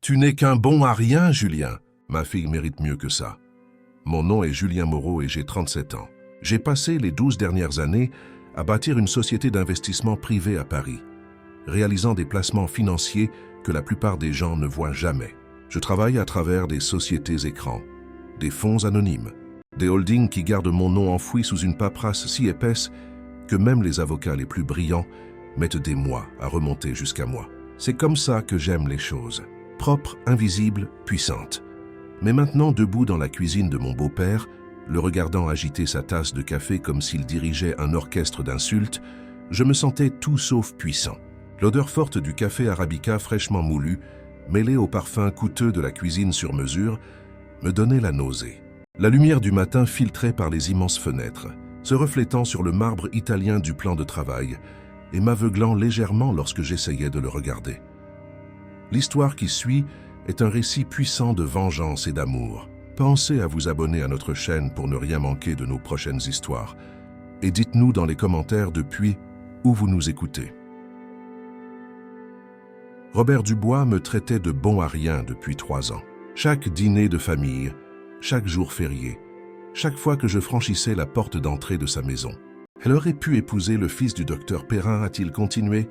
Tu n'es qu'un bon à rien, Julien. Ma fille mérite mieux que ça. Mon nom est Julien Moreau et j'ai 37 ans. J'ai passé les 12 dernières années à bâtir une société d'investissement privée à Paris, réalisant des placements financiers que la plupart des gens ne voient jamais. Je travaille à travers des sociétés écrans, des fonds anonymes, des holdings qui gardent mon nom enfoui sous une paperasse si épaisse que même les avocats les plus brillants mettent des mois à remonter jusqu'à moi. C'est comme ça que j'aime les choses. Propres, invisibles, puissantes. Mais maintenant, debout dans la cuisine de mon beau-père, le regardant agiter sa tasse de café comme s'il dirigeait un orchestre d'insultes, je me sentais tout sauf puissant. L'odeur forte du café arabica fraîchement moulu, mêlée au parfum coûteux de la cuisine sur mesure, me donnait la nausée. La lumière du matin filtrait par les immenses fenêtres, se reflétant sur le marbre italien du plan de travail et m'aveuglant légèrement lorsque j'essayais de le regarder. L'histoire qui suit est un récit puissant de vengeance et d'amour. Pensez à vous abonner à notre chaîne pour ne rien manquer de nos prochaines histoires. Et dites-nous dans les commentaires depuis où vous nous écoutez. Robert Dubois me traitait de bon à rien depuis 3 ans. Chaque dîner de famille, chaque jour férié, chaque fois que je franchissais la porte d'entrée de sa maison. Elle aurait pu épouser le fils du docteur Perrin, a-t-il continué,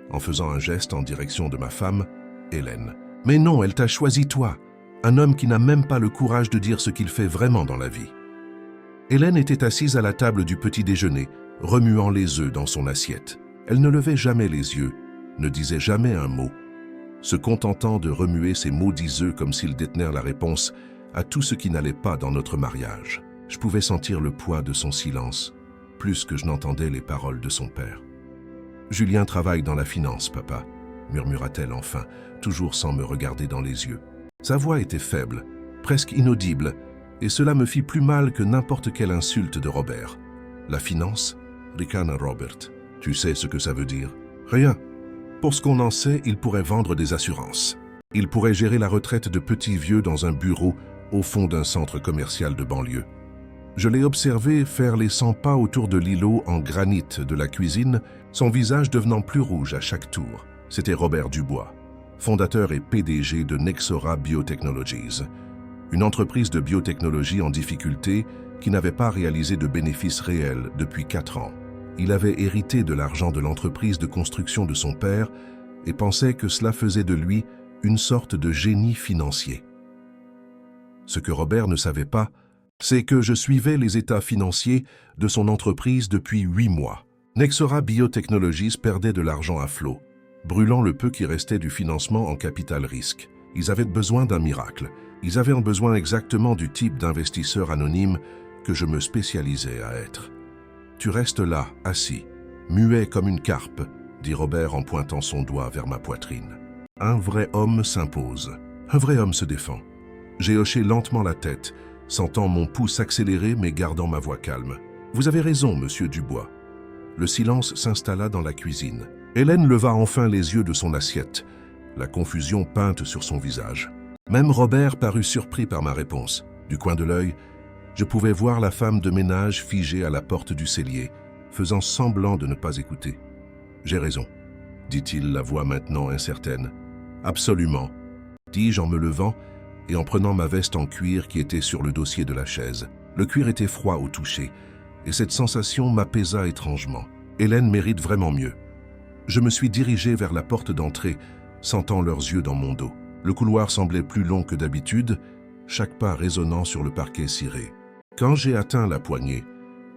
en faisant un geste en direction de ma femme, Hélène. Mais non, elle t'a choisi toi, un homme qui n'a même pas le courage de dire ce qu'il fait vraiment dans la vie. Hélène était assise à la table du petit déjeuner, remuant les œufs dans son assiette. Elle ne levait jamais les yeux, ne disait jamais un mot, se contentant de remuer ses maudits œufs comme s'ils détenaient la réponse à tout ce qui n'allait pas dans notre mariage. Je pouvais sentir le poids de son silence, plus que je n'entendais les paroles de son père. « Julien travaille dans la finance, papa », murmura-t-elle enfin, toujours sans me regarder dans les yeux. Sa voix était faible, presque inaudible, et cela me fit plus mal que n'importe quelle insulte de Robert. « La finance » ricana Robert. « Tu sais ce que ça veut dire ?»« Rien. Pour ce qu'on en sait, il pourrait vendre des assurances. Il pourrait gérer la retraite de petits vieux dans un bureau au fond d'un centre commercial de banlieue. Je l'ai observé faire les 100 pas autour de l'îlot en granit de la cuisine, son visage devenant plus rouge à chaque tour. C'était Robert Dubois, fondateur et PDG de Nexora Biotechnologies, une entreprise de biotechnologie en difficulté qui n'avait pas réalisé de bénéfices réels depuis 4 ans. Il avait hérité de l'argent de l'entreprise de construction de son père et pensait que cela faisait de lui une sorte de génie financier. Ce que Robert ne savait pas, c'est que je suivais les états financiers de son entreprise depuis 8 mois. Nexora Biotechnologies perdait de l'argent à flot, brûlant le peu qui restait du financement en capital risque. Ils avaient besoin d'un miracle. Ils avaient besoin exactement du type d'investisseur anonyme que je me spécialisais à être. « Tu restes là, assis, muet comme une carpe », dit Robert en pointant son doigt vers ma poitrine. « Un vrai homme s'impose. Un vrai homme se défend. » J'ai hoché lentement la tête, sentant mon pouls s'accélérer mais gardant ma voix calme. « Vous avez raison, monsieur Dubois. » Le silence s'installa dans la cuisine. Hélène leva enfin les yeux de son assiette, la confusion peinte sur son visage. Même Robert parut surpris par ma réponse. Du coin de l'œil, je pouvais voir la femme de ménage figée à la porte du cellier, faisant semblant de ne pas écouter. « J'ai raison, » dit-il, la voix maintenant incertaine. « Absolument, » dis-je en me levant et en prenant ma veste en cuir qui était sur le dossier de la chaise. Le cuir était froid au toucher, et cette sensation m'apaisa étrangement. Hélène mérite vraiment mieux. Je me suis dirigé vers la porte d'entrée, sentant leurs yeux dans mon dos. Le couloir semblait plus long que d'habitude, chaque pas résonnant sur le parquet ciré. Quand j'ai atteint la poignée,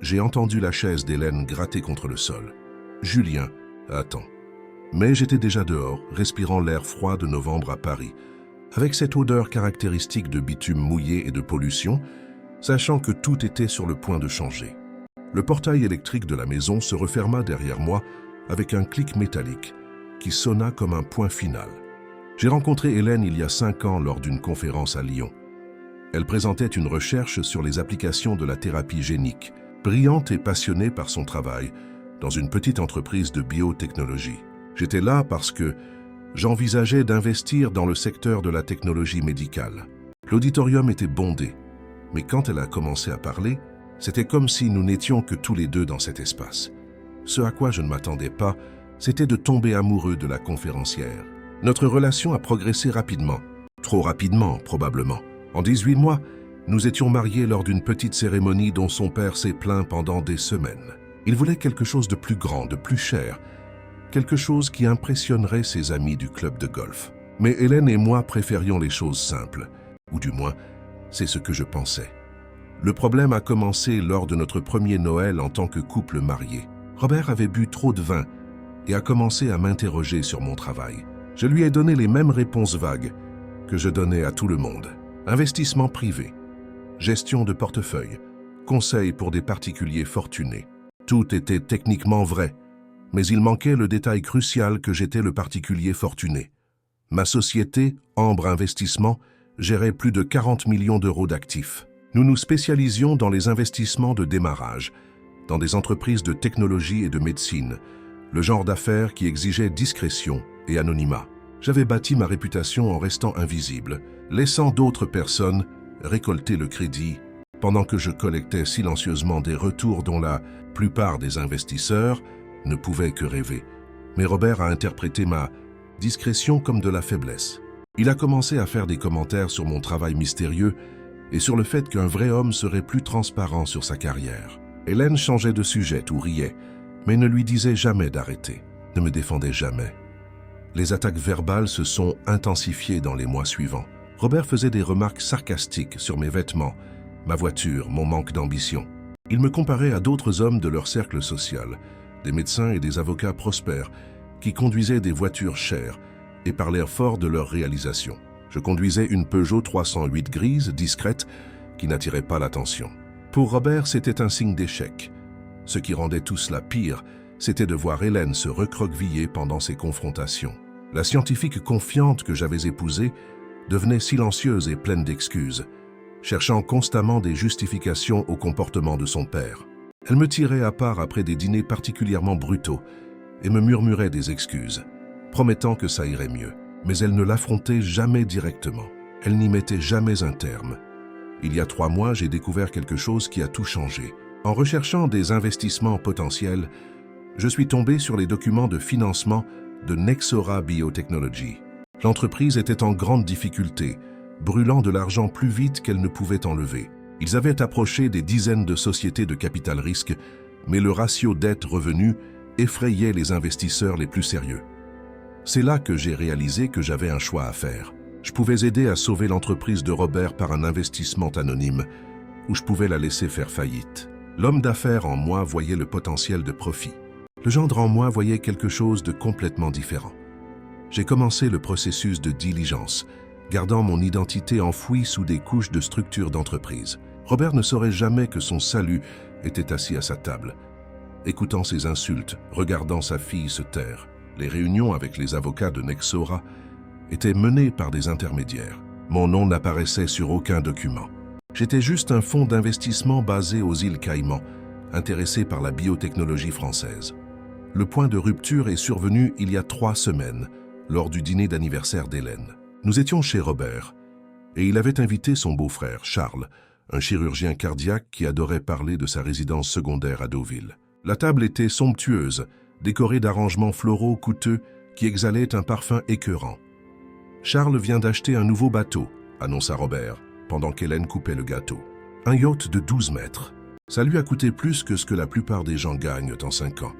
j'ai entendu la chaise d'Hélène gratter contre le sol. Julien, attends. Mais j'étais déjà dehors, respirant l'air froid de novembre à Paris, avec cette odeur caractéristique de bitume mouillé et de pollution, sachant que tout était sur le point de changer. Le portail électrique de la maison se referma derrière moi avec un clic métallique qui sonna comme un point final. J'ai rencontré Hélène il y a 5 ans lors d'une conférence à Lyon. Elle présentait une recherche sur les applications de la thérapie génique, brillante et passionnée par son travail, dans une petite entreprise de biotechnologie. J'étais là parce que j'envisageais d'investir dans le secteur de la technologie médicale. L'auditorium était bondé, mais quand elle a commencé à parler, c'était comme si nous n'étions que tous les deux dans cet espace. Ce à quoi je ne m'attendais pas, c'était de tomber amoureux de la conférencière. Notre relation a progressé rapidement. Trop rapidement, probablement. En 18 mois, nous étions mariés lors d'une petite cérémonie dont son père s'est plaint pendant des semaines. Il voulait quelque chose de plus grand, de plus cher, quelque chose qui impressionnerait ses amis du club de golf. Mais Hélène et moi préférions les choses simples, ou du moins, c'est ce que je pensais. Le problème a commencé lors de notre premier Noël en tant que couple marié. Robert avait bu trop de vin et a commencé à m'interroger sur mon travail. Je lui ai donné les mêmes réponses vagues que je donnais à tout le monde. Investissement privé, gestion de portefeuille, conseils pour des particuliers fortunés. Tout était techniquement vrai, mais il manquait le détail crucial que j'étais le particulier fortuné. Ma société, Ambre Investissement, gérait plus de 40 millions d'euros d'actifs. Nous nous spécialisions dans les investissements de démarrage, dans des entreprises de technologie et de médecine, le genre d'affaires qui exigeait discrétion et anonymat. J'avais bâti ma réputation en restant invisible, laissant d'autres personnes récolter le crédit, pendant que je collectais silencieusement des retours dont la plupart des investisseurs ne pouvaient que rêver. Mais Robert a interprété ma discrétion comme de la faiblesse. Il a commencé à faire des commentaires sur mon travail mystérieux et sur le fait qu'un vrai homme serait plus transparent sur sa carrière. Hélène changeait de sujet ou riait, mais ne lui disait jamais d'arrêter, ne me défendait jamais. Les attaques verbales se sont intensifiées dans les mois suivants. Robert faisait des remarques sarcastiques sur mes vêtements, ma voiture, mon manque d'ambition. Il me comparait à d'autres hommes de leur cercle social, des médecins et des avocats prospères, qui conduisaient des voitures chères et parlaient fort de leurs réalisations. Je conduisais une Peugeot 308 grise, discrète, qui n'attirait pas l'attention. Pour Robert, c'était un signe d'échec. Ce qui rendait tout cela pire, c'était de voir Hélène se recroqueviller pendant ces confrontations. La scientifique confiante que j'avais épousée devenait silencieuse et pleine d'excuses, cherchant constamment des justifications au comportement de son père. Elle me tirait à part après des dîners particulièrement brutaux et me murmurait des excuses, promettant que ça irait mieux. Mais elle ne l'affrontait jamais directement. Elle n'y mettait jamais un terme. Il y a 3 mois, j'ai découvert quelque chose qui a tout changé. En recherchant des investissements potentiels, je suis tombé sur les documents de financement de Nexora Biotechnology. L'entreprise était en grande difficulté, brûlant de l'argent plus vite qu'elle ne pouvait en lever. Ils avaient approché des dizaines de sociétés de capital risque, mais le ratio dette-revenu effrayait les investisseurs les plus sérieux. C'est là que j'ai réalisé que j'avais un choix à faire. Je pouvais aider à sauver l'entreprise de Robert par un investissement anonyme, ou je pouvais la laisser faire faillite. L'homme d'affaires en moi voyait le potentiel de profit. Le gendre en moi voyait quelque chose de complètement différent. J'ai commencé le processus de diligence, gardant mon identité enfouie sous des couches de structures d'entreprise. Robert ne saurait jamais que son salut était assis à sa table, écoutant ses insultes, regardant sa fille se taire. Les réunions avec les avocats de Nexora étaient menées par des intermédiaires. Mon nom n'apparaissait sur aucun document. J'étais juste un fonds d'investissement basé aux îles Caïmans, intéressé par la biotechnologie française. Le point de rupture est survenu il y a 3 semaines, lors du dîner d'anniversaire d'Hélène. Nous étions chez Robert, et il avait invité son beau-frère, Charles, un chirurgien cardiaque qui adorait parler de sa résidence secondaire à Deauville. La table était somptueuse, décorée d'arrangements floraux coûteux qui exhalaient un parfum écœurant. « Charles vient d'acheter un nouveau bateau », annonça Robert, pendant qu'Hélène coupait le gâteau. Un yacht de 12 mètres. Ça lui a coûté plus que ce que la plupart des gens gagnent en 5 ans.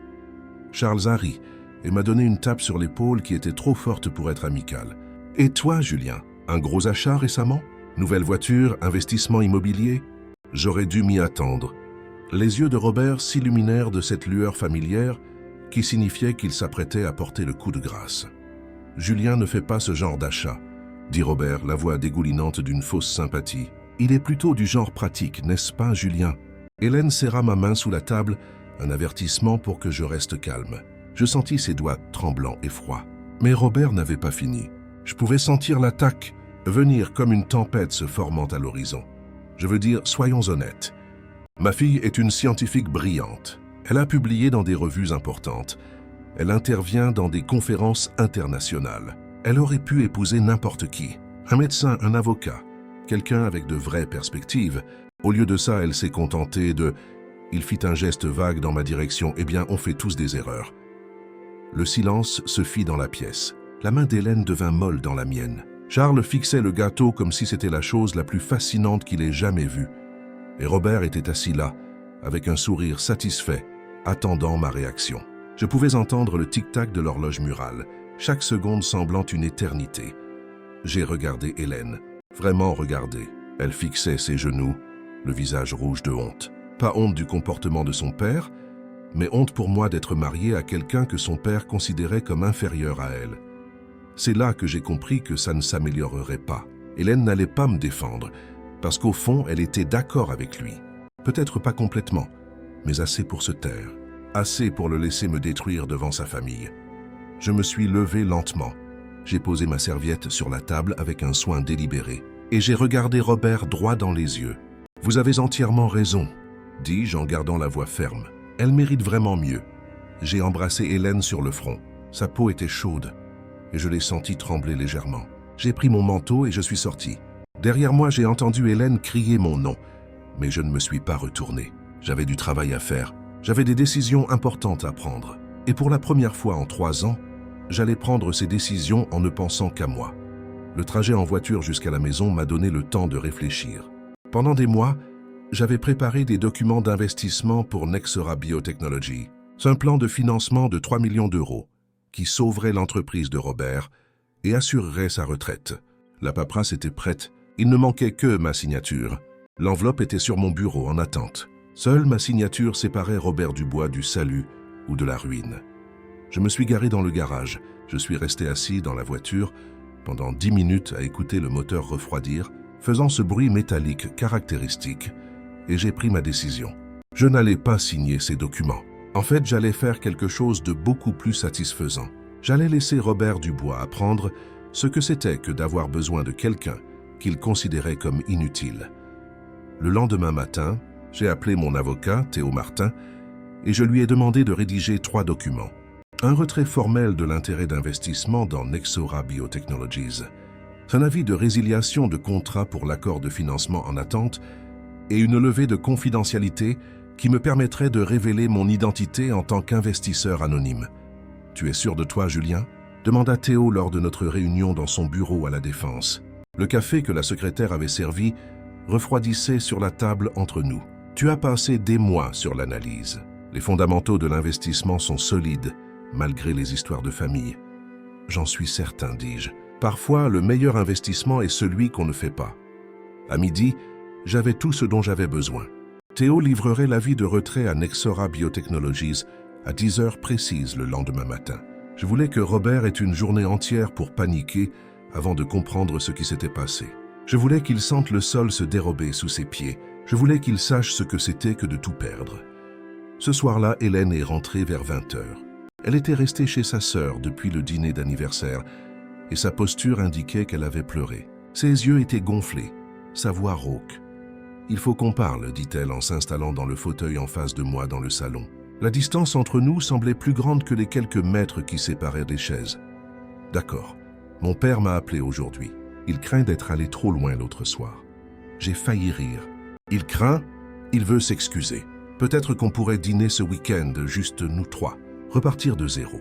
Charles a ri et m'a donné une tape sur l'épaule qui était trop forte pour être amicale. « Et toi, Julien, un gros achat récemment? Nouvelle voiture, investissement immobilier ?» J'aurais dû m'y attendre. Les yeux de Robert s'illuminèrent de cette lueur familière qui signifiait qu'il s'apprêtait à porter le coup de grâce. « Julien ne fait pas ce genre d'achat, » dit Robert, la voix dégoulinante d'une fausse sympathie. « Il est plutôt du genre pratique, n'est-ce pas, Julien ?» Hélène serra ma main sous la table, un avertissement pour que je reste calme. Je sentis ses doigts tremblants et froids. Mais Robert n'avait pas fini. Je pouvais sentir l'attaque venir comme une tempête se formant à l'horizon. Je veux dire, soyons honnêtes. Ma fille est une scientifique brillante. Elle a publié dans des revues importantes. Elle intervient dans des conférences internationales. Elle aurait pu épouser n'importe qui. Un médecin, un avocat, quelqu'un avec de vraies perspectives. Au lieu de ça, elle s'est contentée de... Il fit un geste vague dans ma direction. Eh bien, on fait tous des erreurs. Le silence se fit dans la pièce. La main d'Hélène devint molle dans la mienne. Charles fixait le gâteau comme si c'était la chose la plus fascinante qu'il ait jamais vue. Et Robert était assis là, avec un sourire satisfait, attendant ma réaction. Je pouvais entendre le tic-tac de l'horloge murale, chaque seconde semblant une éternité. J'ai regardé Hélène, vraiment regardé. Elle fixait ses genoux, le visage rouge de honte. Pas honte du comportement de son père, mais honte pour moi d'être marié à quelqu'un que son père considérait comme inférieur à elle. C'est là que j'ai compris que ça ne s'améliorerait pas. Hélène n'allait pas me défendre, parce qu'au fond, elle était d'accord avec lui. Peut-être pas complètement, mais assez pour se taire. Assez pour le laisser me détruire devant sa famille. Je me suis levé lentement. J'ai posé ma serviette sur la table avec un soin délibéré, et j'ai regardé Robert droit dans les yeux. « Vous avez entièrement raison », dis-je en gardant la voix ferme. « Elle mérite vraiment mieux. » J'ai embrassé Hélène sur le front. Sa peau était chaude, et je l'ai sentie trembler légèrement. J'ai pris mon manteau et je suis sorti. Derrière moi, j'ai entendu Hélène crier mon nom, mais je ne me suis pas retourné. J'avais du travail à faire. J'avais des décisions importantes à prendre. Et pour la première fois en 3 ans, j'allais prendre ces décisions en ne pensant qu'à moi. Le trajet en voiture jusqu'à la maison m'a donné le temps de réfléchir. Pendant des mois, j'avais préparé des documents d'investissement pour Nexera Biotechnology. C'est un plan de financement de 3 millions d'euros qui sauverait l'entreprise de Robert et assurerait sa retraite. La paperasse était prête. Il ne manquait que ma signature. L'enveloppe était sur mon bureau en attente. Seule ma signature séparait Robert Dubois du salut ou de la ruine. Je me suis garé dans le garage. Je suis resté assis dans la voiture pendant 10 minutes à écouter le moteur refroidir, faisant ce bruit métallique caractéristique, et j'ai pris ma décision. Je n'allais pas signer ces documents. En fait, j'allais faire quelque chose de beaucoup plus satisfaisant. J'allais laisser Robert Dubois apprendre ce que c'était que d'avoir besoin de quelqu'un qu'il considérait comme inutile. Le lendemain matin, j'ai appelé mon avocat, Théo Martin, et je lui ai demandé de rédiger 3 documents. Un retrait formel de l'intérêt d'investissement dans Nexera Biotechnologies, un avis de résiliation de contrat pour l'accord de financement en attente et une levée de confidentialité qui me permettrait de révéler mon identité en tant qu'investisseur anonyme. « Tu es sûr de toi, Julien ?» demanda Théo lors de notre réunion dans son bureau à La Défense. Le café que la secrétaire avait servi refroidissait sur la table entre nous. « Tu as passé des mois sur l'analyse. Les fondamentaux de l'investissement sont solides, malgré les histoires de famille. »« J'en suis certain, dis-je. Parfois, le meilleur investissement est celui qu'on ne fait pas. » À midi, j'avais tout ce dont j'avais besoin. Théo livrerait l'avis de retrait à Nexera Biotechnologies à 10 heures précises le lendemain matin. Je voulais que Robert ait une journée entière pour paniquer avant de comprendre ce qui s'était passé. Je voulais qu'il sente le sol se dérober sous ses pieds. Je voulais qu'il sache ce que c'était que de tout perdre. Ce soir-là, Hélène est rentrée vers 20 heures. Elle était restée chez sa sœur depuis le dîner d'anniversaire et sa posture indiquait qu'elle avait pleuré. Ses yeux étaient gonflés, sa voix rauque. « Il faut qu'on parle, dit-elle en s'installant dans le fauteuil en face de moi dans le salon. La distance entre nous semblait plus grande que les quelques mètres qui séparaient des chaises. « D'accord. Mon père m'a appelé aujourd'hui. Il craint d'être allé trop loin l'autre soir. » J'ai failli rire. « Il craint? Il veut s'excuser. Peut-être qu'on pourrait dîner ce week-end, juste nous 3. Repartir de zéro. »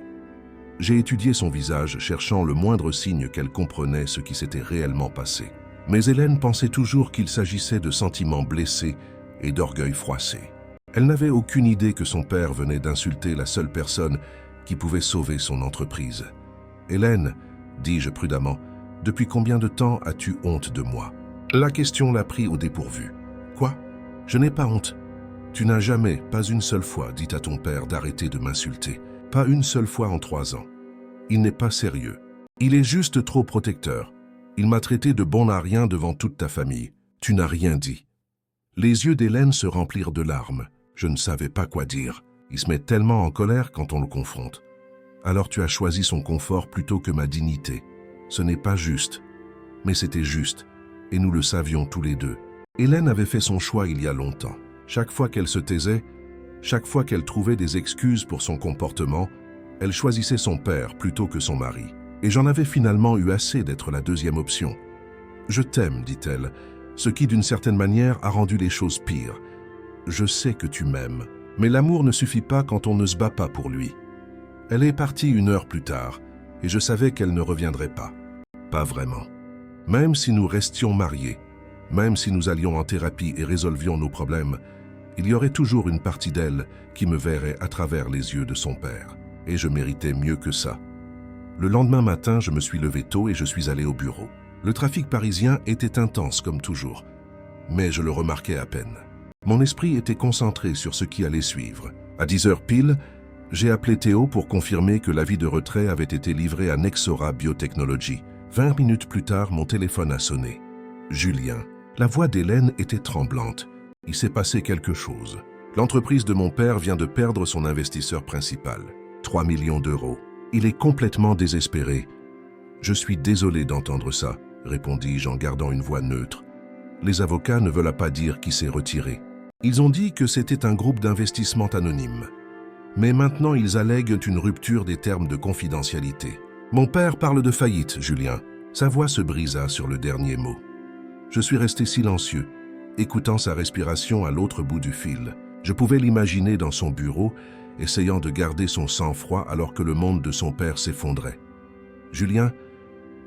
J'ai étudié son visage, cherchant le moindre signe qu'elle comprenait ce qui s'était réellement passé. Mais Hélène pensait toujours qu'il s'agissait de sentiments blessés et d'orgueil froissé. Elle n'avait aucune idée que son père venait d'insulter la seule personne qui pouvait sauver son entreprise. « Hélène, dis-je prudemment, depuis combien de temps as-tu honte de moi ?» La question l'a pris au dépourvu. « Quoi? Je n'ai pas honte. » « Tu n'as jamais, pas une seule fois, dit à ton père d'arrêter de m'insulter. Pas une seule fois en 3 ans. Il n'est pas sérieux. Il est juste trop protecteur. Il m'a traité de bon à rien devant toute ta famille. Tu n'as rien dit. » Les yeux d'Hélène se remplirent de larmes. Je ne savais pas quoi dire. Il se met tellement en colère quand on le confronte. « Alors tu as choisi son confort plutôt que ma dignité. Ce n'est pas juste. » Mais c'était juste, et nous le savions tous les deux. Hélène avait fait son choix il y a longtemps. Chaque fois qu'elle se taisait, chaque fois qu'elle trouvait des excuses pour son comportement, elle choisissait son père plutôt que son mari. Et j'en avais finalement eu assez d'être la deuxième option. « Je t'aime, dit-elle, ce qui d'une certaine manière a rendu les choses pires. Je sais que tu m'aimes, mais l'amour ne suffit pas quand on ne se bat pas pour lui. » Elle est partie 1 heure plus tard, et je savais qu'elle ne reviendrait pas. Pas vraiment. Même si nous restions mariés, même si nous allions en thérapie et résolvions nos problèmes, il y aurait toujours une partie d'elle qui me verrait à travers les yeux de son père. Et je méritais mieux que ça. Le lendemain matin, je me suis levé tôt et je suis allé au bureau. Le trafic parisien était intense comme toujours, mais je le remarquais à peine. Mon esprit était concentré sur ce qui allait suivre. À 10 heures pile, j'ai appelé Théo pour confirmer que l'avis de retrait avait été livré à Nexora Biotechnology. 20 minutes plus tard, mon téléphone a sonné. Julien. La voix d'Hélène était tremblante. Il s'est passé quelque chose. L'entreprise de mon père vient de perdre son investisseur principal. 3 millions d'euros. Il est complètement désespéré. Je suis désolé d'entendre ça, répondis-je en gardant une voix neutre. Les avocats ne veulent pas dire qui s'est retiré. Ils ont dit que c'était un groupe d'investissement anonyme. Mais maintenant, ils allèguent une rupture des termes de confidentialité. Mon père parle de faillite, Julien. Sa voix se brisa sur le dernier mot. Je suis resté silencieux, écoutant sa respiration à l'autre bout du fil. Je pouvais l'imaginer dans son bureau, essayant de garder son sang-froid alors que le monde de son père s'effondrait. « Julien,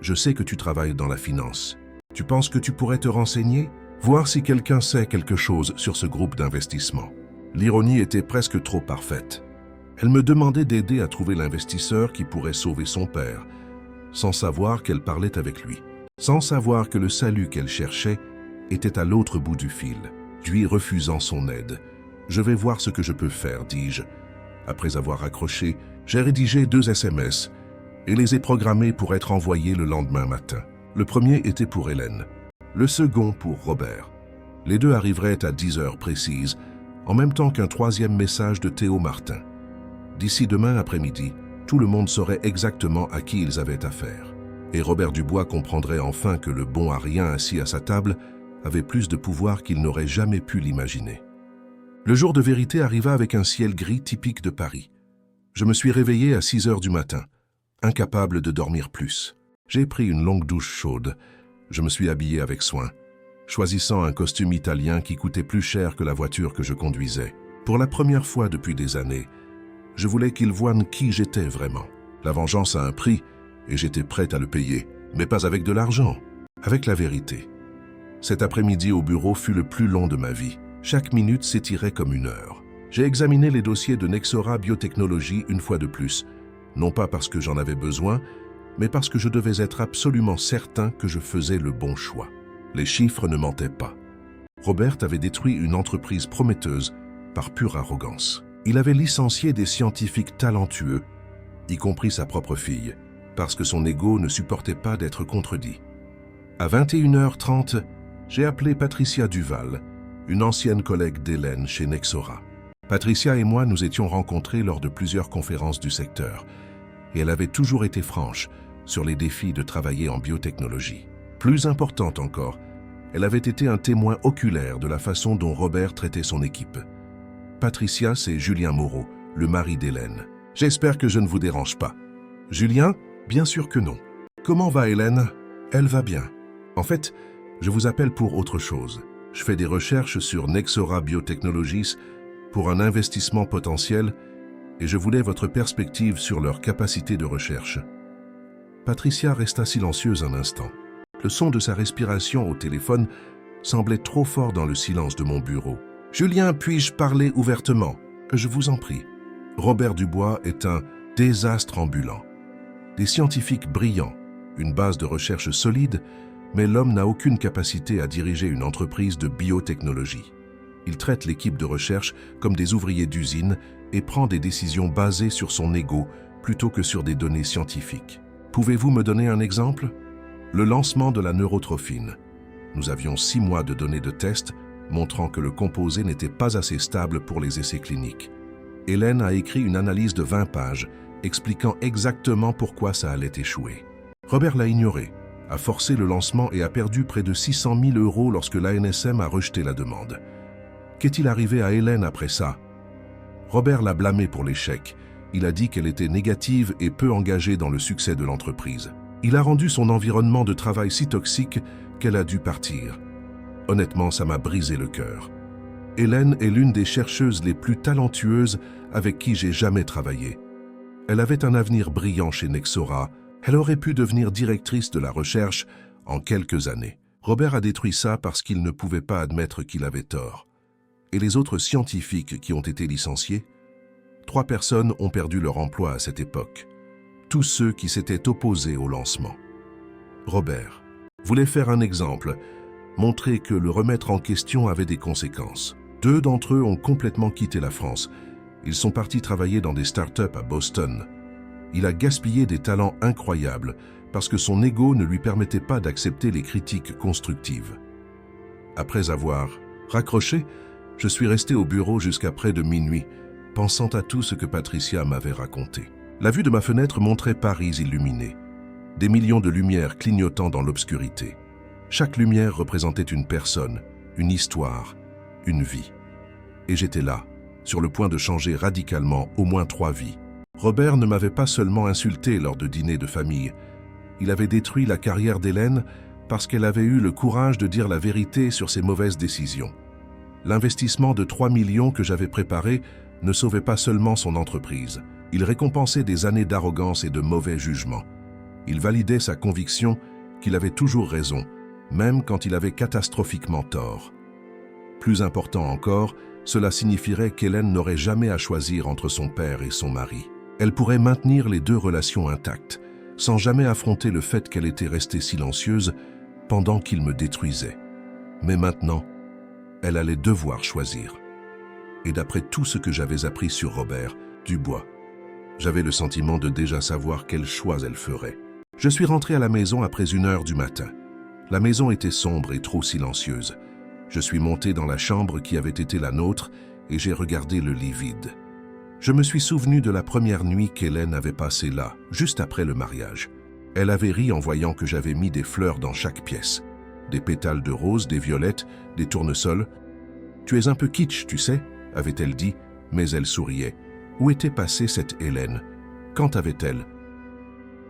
je sais que tu travailles dans la finance. Tu penses que tu pourrais te renseigner? Voir si quelqu'un sait quelque chose sur ce groupe d'investissement. » L'ironie était presque trop parfaite. Elle me demandait d'aider à trouver l'investisseur qui pourrait sauver son père, sans savoir qu'elle parlait avec lui, sans savoir que le salut qu'elle cherchait était à l'autre bout du fil, lui refusant son aide. « Je vais voir ce que je peux faire, dis-je. » Après avoir raccroché, j'ai rédigé 2 SMS et les ai programmés pour être envoyés le lendemain matin. Le premier était pour Hélène, le second pour Robert. Les 2 arriveraient à 10 heures précises, en même temps qu'un 3e message de Théo Martin. D'ici demain après-midi, tout le monde saurait exactement à qui ils avaient affaire. Et Robert Dubois comprendrait enfin que le bon à rien assis à sa table avait plus de pouvoir qu'il n'aurait jamais pu l'imaginer. Le jour de vérité arriva avec un ciel gris typique de Paris. Je me suis réveillé à 6 heures du matin, incapable de dormir plus. J'ai pris une longue douche chaude. Je me suis habillé avec soin, choisissant un costume italien qui coûtait plus cher que la voiture que je conduisais. Pour la première fois depuis des années, je voulais qu'ils voient qui j'étais vraiment. La vengeance a un prix et j'étais prêt à le payer, mais pas avec de l'argent, avec la vérité. Cet après-midi au bureau fut le plus long de ma vie. Chaque minute s'étirait comme une heure. J'ai examiné les dossiers de Nexora Biotechnology une fois de plus, non pas parce que j'en avais besoin, mais parce que je devais être absolument certain que je faisais le bon choix. Les chiffres ne mentaient pas. Robert avait détruit une entreprise prometteuse par pure arrogance. Il avait licencié des scientifiques talentueux, y compris sa propre fille, parce que son ego ne supportait pas d'être contredit. À 21h30, j'ai appelé Patricia Duval, une ancienne collègue d'Hélène chez Nexora. Patricia et moi nous étions rencontrés lors de plusieurs conférences du secteur, et elle avait toujours été franche sur les défis de travailler en biotechnologie. Plus importante encore, elle avait été un témoin oculaire de la façon dont Robert traitait son équipe. Patricia, c'est Julien Moreau, le mari d'Hélène. J'espère que je ne vous dérange pas. Julien? Bien sûr que non. Comment va Hélène? Elle va bien. En fait, je vous appelle pour autre chose. Je fais des recherches sur Nexora Biotechnologies pour un investissement potentiel et je voulais votre perspective sur leur capacité de recherche. Patricia resta silencieuse un instant. Le son de sa respiration au téléphone semblait trop fort dans le silence de mon bureau. « Julien, puis-je parler ouvertement? Je vous en prie. Robert Dubois est un désastre ambulant. Des scientifiques brillants, une base de recherche solide, mais l'homme n'a aucune capacité à diriger une entreprise de biotechnologie. Il traite l'équipe de recherche comme des ouvriers d'usine et prend des décisions basées sur son ego plutôt que sur des données scientifiques. Pouvez-vous me donner un exemple? Le lancement de la neurotrophine. Nous avions 6 mois de données de test montrant que le composé n'était pas assez stable pour les essais cliniques. Hélène a écrit une analyse de 20 pages expliquant exactement pourquoi ça allait échouer. Robert l'a ignoré, a forcé le lancement et a perdu près de 600 000 € lorsque l'ANSM a rejeté la demande. Qu'est-il arrivé à Hélène après ça? Robert l'a blâmée pour l'échec. Il a dit qu'elle était négative et peu engagée dans le succès de l'entreprise. Il a rendu son environnement de travail si toxique qu'elle a dû partir. Honnêtement, ça m'a brisé le cœur. Hélène est l'une des chercheuses les plus talentueuses avec qui j'ai jamais travaillé. Elle avait un avenir brillant chez Nexora. Elle aurait pu devenir directrice de la recherche en quelques années. Robert a détruit ça parce qu'il ne pouvait pas admettre qu'il avait tort. Et les autres scientifiques qui ont été licenciés? 3 personnes ont perdu leur emploi à cette époque. Tous ceux qui s'étaient opposés au lancement. Robert voulait faire un exemple, montrer que le remettre en question avait des conséquences. 2 d'entre eux ont complètement quitté la France. Ils sont partis travailler dans des startups à Boston. Il a gaspillé des talents incroyables parce que son ego ne lui permettait pas d'accepter les critiques constructives. Après avoir raccroché, je suis resté au bureau jusqu'à près de minuit, pensant à tout ce que Patricia m'avait raconté. La vue de ma fenêtre montrait Paris illuminé, des millions de lumières clignotant dans l'obscurité. Chaque lumière représentait une personne, une histoire, une vie. Et j'étais là, sur le point de changer radicalement au moins 3 vies. Robert ne m'avait pas seulement insulté lors de dîners de famille, il avait détruit la carrière d'Hélène parce qu'elle avait eu le courage de dire la vérité sur ses mauvaises décisions. L'investissement de 3 millions que j'avais préparé ne sauvait pas seulement son entreprise, il récompensait des années d'arrogance et de mauvais jugement. Il validait sa conviction qu'il avait toujours raison, même quand il avait catastrophiquement tort. Plus important encore, cela signifierait qu'Hélène n'aurait jamais à choisir entre son père et son mari. Elle pourrait maintenir les 2 relations intactes, sans jamais affronter le fait qu'elle était restée silencieuse pendant qu'il me détruisait. Mais maintenant, elle allait devoir choisir. Et d'après tout ce que j'avais appris sur Robert Dubois, j'avais le sentiment de déjà savoir quel choix elle ferait. Je suis rentré à la maison après 1h du matin. La maison était sombre et trop silencieuse. Je suis monté dans la chambre qui avait été la nôtre et j'ai regardé le lit vide. Je me suis souvenu de la première nuit qu'Hélène avait passée là, juste après le mariage. Elle avait ri en voyant que j'avais mis des fleurs dans chaque pièce. Des pétales de rose, des violettes, des tournesols. « Tu es un peu kitsch, tu sais » avait-elle dit, mais elle souriait. Où était passée cette Hélène? Quand avait-elle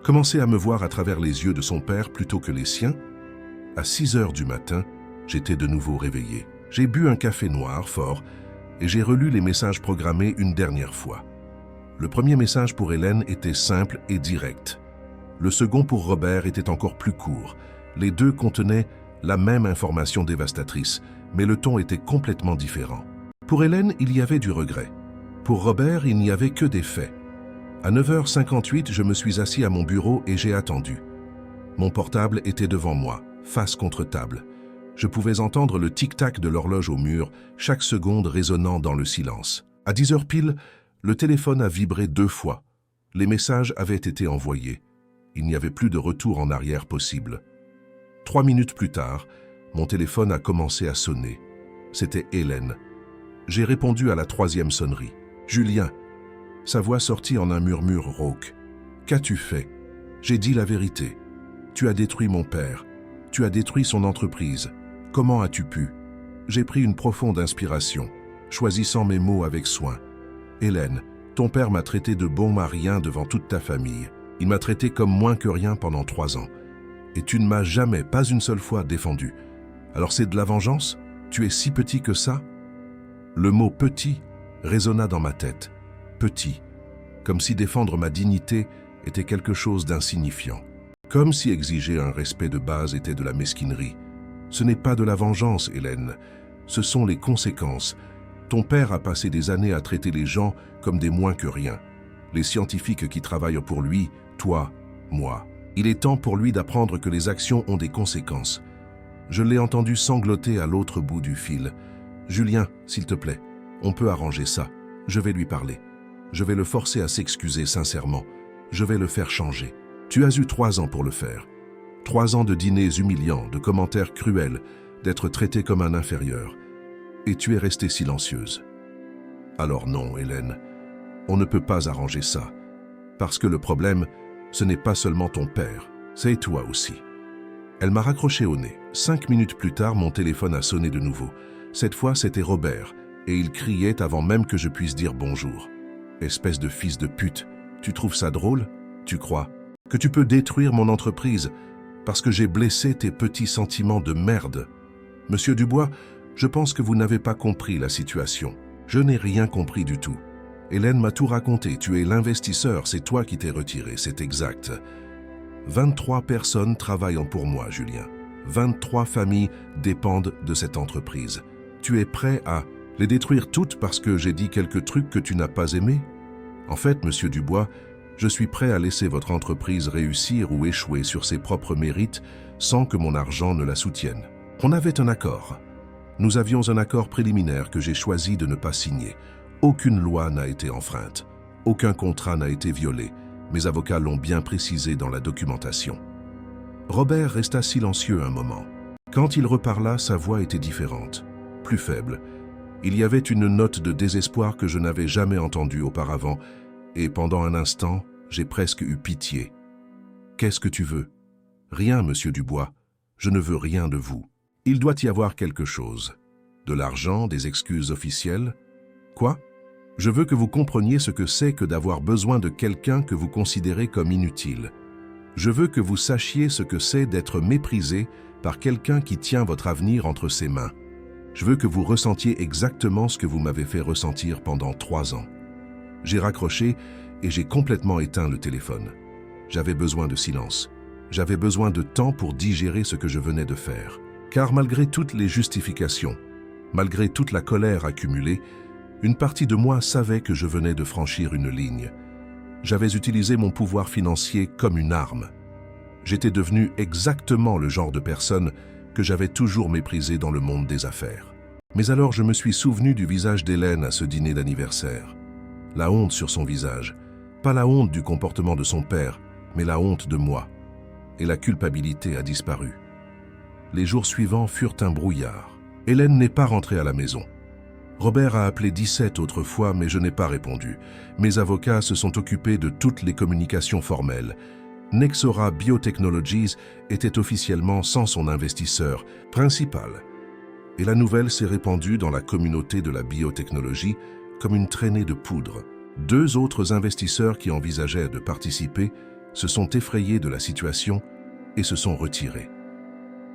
commencé à me voir à travers les yeux de son père plutôt que les siens? À 6h du matin, j'étais de nouveau réveillé. J'ai bu un café noir fort et j'ai relu les messages programmés une dernière fois. Le premier message pour Hélène était simple et direct. Le second pour Robert était encore plus court. Les 2 contenaient la même information dévastatrice, mais le ton était complètement différent. Pour Hélène, il y avait du regret. Pour Robert, il n'y avait que des faits. À 9h58, je me suis assis à mon bureau et j'ai attendu. Mon portable était devant moi, face contre table. Je pouvais entendre le tic-tac de l'horloge au mur, chaque seconde résonnant dans le silence. À 10h pile, le téléphone a vibré 2 fois. Les messages avaient été envoyés. Il n'y avait plus de retour en arrière possible. 3 minutes plus tard, mon téléphone a commencé à sonner. C'était Hélène. J'ai répondu à la 3e sonnerie. « Julien !» Sa voix sortit en un murmure rauque. « Qu'as-tu fait ?» J'ai dit la vérité. « Tu as détruit mon père. Tu as détruit son entreprise. Comment as-tu pu ?» J'ai pris une profonde inspiration, choisissant mes mots avec soin. « Hélène, ton père m'a traité de bon à rien devant toute ta famille. Il m'a traité comme moins que rien pendant 3 ans. Et tu ne m'as jamais, pas une seule fois, défendu. Alors c'est de la vengeance? Tu es si petit que ça ?» Le mot « petit » résonna dans ma tête. Petit, comme si défendre ma dignité était quelque chose d'insignifiant. Comme si exiger un respect de base était de la mesquinerie. Ce n'est pas de la vengeance, Hélène. Ce sont les conséquences. Ton père a passé des années à traiter les gens comme des moins que rien. Les scientifiques qui travaillent pour lui, toi, moi. Il est temps pour lui d'apprendre que les actions ont des conséquences. Je l'ai entendu sangloter à l'autre bout du fil. « Julien, s'il te plaît, on peut arranger ça. Je vais lui parler. Je vais le forcer à s'excuser sincèrement. Je vais le faire changer. Tu as eu 3 ans pour le faire. 3 ans de dîners humiliants, de commentaires cruels, d'être traité comme un inférieur. Et tu es restée silencieuse. Alors non, Hélène, on ne peut pas arranger ça. Parce que le problème, ce n'est pas seulement ton père, c'est toi aussi. » Elle m'a raccroché au nez. 5 minutes plus tard, mon téléphone a sonné de nouveau. Cette fois, c'était Robert, et il criait avant même que je puisse dire bonjour. « Espèce de fils de pute, tu trouves ça drôle? Tu crois que tu peux détruire mon entreprise parce que j'ai blessé tes petits sentiments de merde? Monsieur Dubois, je pense que vous n'avez pas compris la situation. Je n'ai rien compris du tout. Hélène m'a tout raconté, tu es l'investisseur, c'est toi qui t'es retiré, c'est exact. 23 personnes travaillent pour moi, Julien. 23 familles dépendent de cette entreprise. Tu es prêt à les détruire toutes parce que j'ai dit quelques trucs que tu n'as pas aimés? En fait, Monsieur Dubois, je suis prêt à laisser votre entreprise réussir ou échouer sur ses propres mérites sans que mon argent ne la soutienne. On avait un accord. Nous avions un accord préliminaire que j'ai choisi de ne pas signer. Aucune loi n'a été enfreinte. Aucun contrat n'a été violé. Mes avocats l'ont bien précisé dans la documentation. Robert resta silencieux un moment. Quand il reparla, sa voix était différente, plus faible. Il y avait une note de désespoir que je n'avais jamais entendue auparavant, et pendant un instant, j'ai presque eu pitié. « Qu'est-ce que tu veux ?»« Rien, Monsieur Dubois. Je ne veux rien de vous. Il doit y avoir quelque chose. De l'argent, des excuses officielles. Quoi ? Je veux que vous compreniez ce que c'est que d'avoir besoin de quelqu'un que vous considérez comme inutile. Je veux que vous sachiez ce que c'est d'être méprisé par quelqu'un qui tient votre avenir entre ses mains. Je veux que vous ressentiez exactement ce que vous m'avez fait ressentir pendant 3 ans. » J'ai raccroché et j'ai complètement éteint le téléphone. J'avais besoin de silence. J'avais besoin de temps pour digérer ce que je venais de faire. Car malgré toutes les justifications, malgré toute la colère accumulée, une partie de moi savait que je venais de franchir une ligne. J'avais utilisé mon pouvoir financier comme une arme. J'étais devenu exactement le genre de personne que j'avais toujours méprisé dans le monde des affaires. Mais alors je me suis souvenu du visage d'Hélène à ce dîner d'anniversaire. La honte sur son visage. Pas la honte du comportement de son père, mais la honte de moi. Et la culpabilité a disparu. Les jours suivants furent un brouillard. Hélène n'est pas rentrée à la maison. Robert a appelé 17 autres fois, mais je n'ai pas répondu. Mes avocats se sont occupés de toutes les communications formelles. Nexora Biotechnologies était officiellement sans son investisseur principal. Et la nouvelle s'est répandue dans la communauté de la biotechnologie comme une traînée de poudre. 2 autres investisseurs qui envisageaient de participer se sont effrayés de la situation et se sont retirés.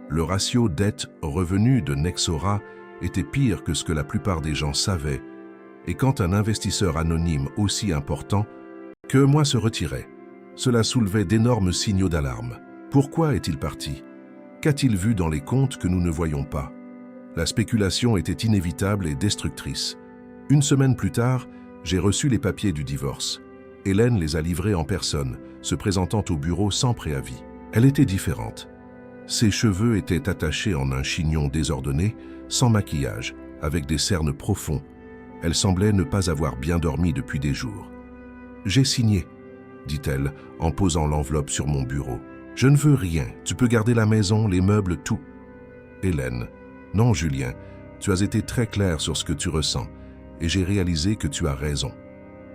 Le ratio dette-revenu de Nexora était pire que ce que la plupart des gens savaient, et quand un investisseur anonyme aussi important que moi se retirait, cela soulevait d'énormes signaux d'alarme. Pourquoi est-il parti? Qu'a-t-il vu dans les comptes que nous ne voyons pas? La spéculation était inévitable et destructrice. 1 semaine plus tard, j'ai reçu les papiers du divorce. Hélène les a livrés en personne, se présentant au bureau sans préavis. Elle était différente. Ses cheveux étaient attachés en un chignon désordonné, sans maquillage, avec des cernes profonds. Elle semblait ne pas avoir bien dormi depuis des jours. « J'ai signé », dit-elle, en posant l'enveloppe sur mon bureau. « Je ne veux rien, tu peux garder la maison, les meubles, tout. » Hélène. « Non, Julien, tu as été très clair sur ce que tu ressens, et j'ai réalisé que tu as raison.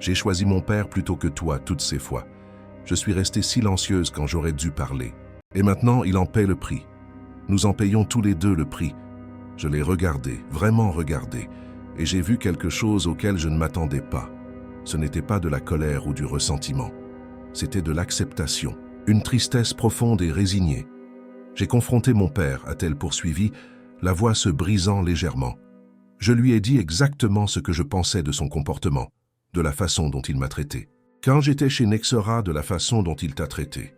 J'ai choisi mon père plutôt que toi toutes ces fois. Je suis restée silencieuse quand j'aurais dû parler. Et maintenant, il en paie le prix. Nous en payons tous les deux le prix. Je l'ai regardé, vraiment regardé, et j'ai vu quelque chose auquel je ne m'attendais pas. Ce n'était pas de la colère ou du ressentiment. C'était de l'acceptation, une tristesse profonde et résignée. J'ai confronté mon père, a-t-elle poursuivi, la voix se brisant légèrement. Je lui ai dit exactement ce que je pensais de son comportement, de la façon dont il m'a traité. Quand j'étais chez Nexora, de la façon dont il t'a traité.